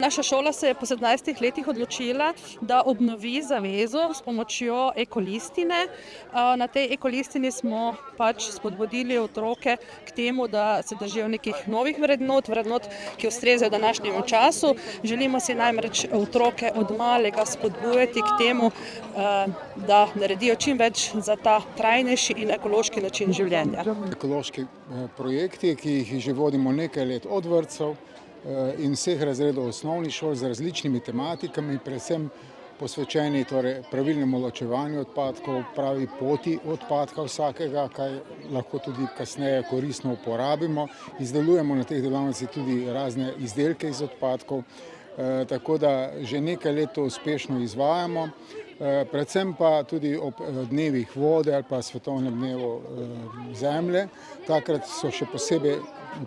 Naša šola se je po 17 letih odločila, da obnovi zavezo s pomočjo ekolistine. Na tej ekolistini smo spodbudili otroke k temu, da se držijo nekih novih vrednot, ki ustrezajo današnjemu času. Želimo si namreč otroke od malega spodbujati k temu, da naredijo čim več za ta trajnejši in ekološki način življenja. Ekološki projekti, ki jih že vodimo nekaj let od vrtcev in vseh razredov osnovnih šol z različnimi tematikami, predvsem posvečeni pravilnemu ločevanju odpadkov, pravi poti odpadka vsakega, kaj lahko tudi kasneje koristno uporabimo. Izdelujemo na teh delavnicah tudi razne izdelke iz odpadkov, tako da že nekaj let to uspešno izvajamo. Predvsem pa tudi ob dnevih vode ali pa svetovnem dnevu zemlje. Takrat so še posebej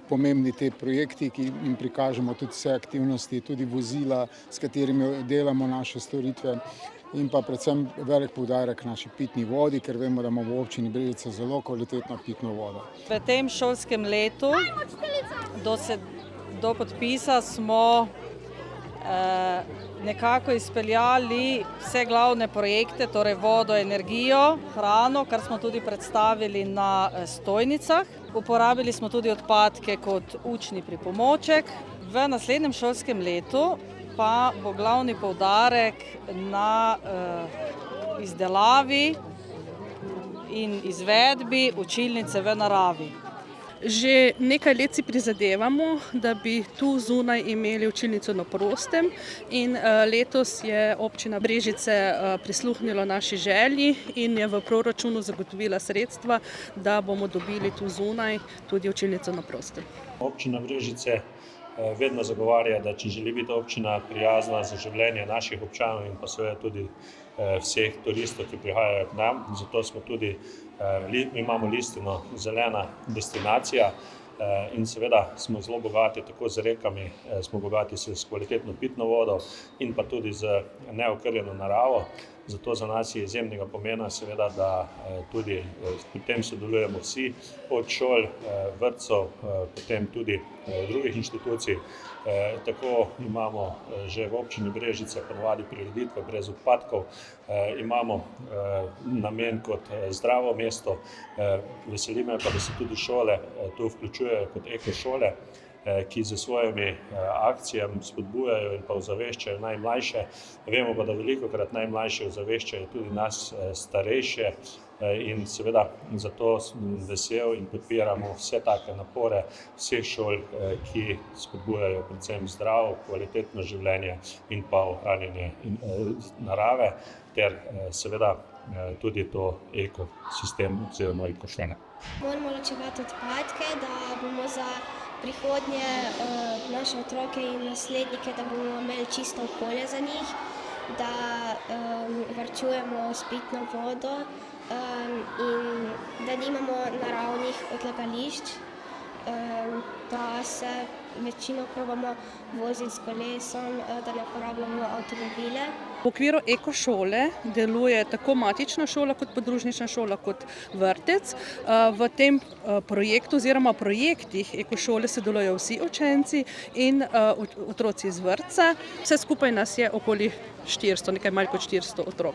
pomembni ti projekti, ki jim prikažemo tudi vse aktivnosti, tudi vozila, s katerimi delamo naše storitve, in pa predvsem velik poudarek naši pitni vodi, ker vemo, da imamo v občini Brežice zelo kvalitetno pitno vodo. V tem šolskem letu do podpisa smo nekako izpeljali vse glavne projekte, torej vodo, energijo, hrano, kar smo tudi predstavili na stojnicah. Uporabili smo tudi odpadke kot učni pripomoček. V naslednjem šolskem letu pa bo glavni poudarek na izdelavi in izvedbi učilnice v naravi. Že nekaj let si prizadevamo, da bi tu zunaj imeli učilnico na prostem, in letos je občina Brežice prisluhnila naši želji in je v proračunu zagotovila sredstva, da bomo dobili tu zunaj tudi učilnico na prostem. Občina Brežice vedno zagovarja, da če želi biti občina prijazna za življenje naših občanov in pa seveda tudi vseh turistov, ki prihajajo k nam. Zato smo tudi, imamo listino zelena destinacija in seveda smo zelo bogati tako z rekami, smo bogati s kvalitetno pitno vodo in pa tudi z neokrnjeno naravo. Zato za nas je izjemnega pomena seveda, da tudi pri tem sodelujemo vsi, od šol, vrtcev, potem tudi drugih inštitucij. Tako imamo že v občini Brežice ponovadi prireditve brez odpadkov, imamo namen kot zdravo mesto. Veseli me pa, da se tudi šole tu vključujejo kot ekošole, ki z svojimi akcijami spodbujajo in pa ozaveščajo najmlajše. Vemo pa, da velikokrat najmlajše ozaveščajo tudi nas starejše in seveda zato sem vesel in podpiramo vse take napore vseh šol, ki spodbujajo predvsem zdravo, kvalitetno življenje in pa ohranjanje narave ter seveda tudi to ekosistem oziroma ekošole. Moramo ločevati odpadke, da bomo za prihodnje naše otroke in naslednike, da bomo imeli čisto okolje za njih, da varčujemo s pitno vodo in da nimamo naravnih odlagališč, da se večino probamo voziti s kolesom, da ne uporabljamo avtomobile. V okviru ekošole deluje tako matična šola kot podružnična šola kot vrtec. V tem projektu oziroma projektih ekošole sodelujejo vsi učenci in otroci iz vrtca. Vse skupaj nas je okoli 400, nekaj manj kot 400 otrok.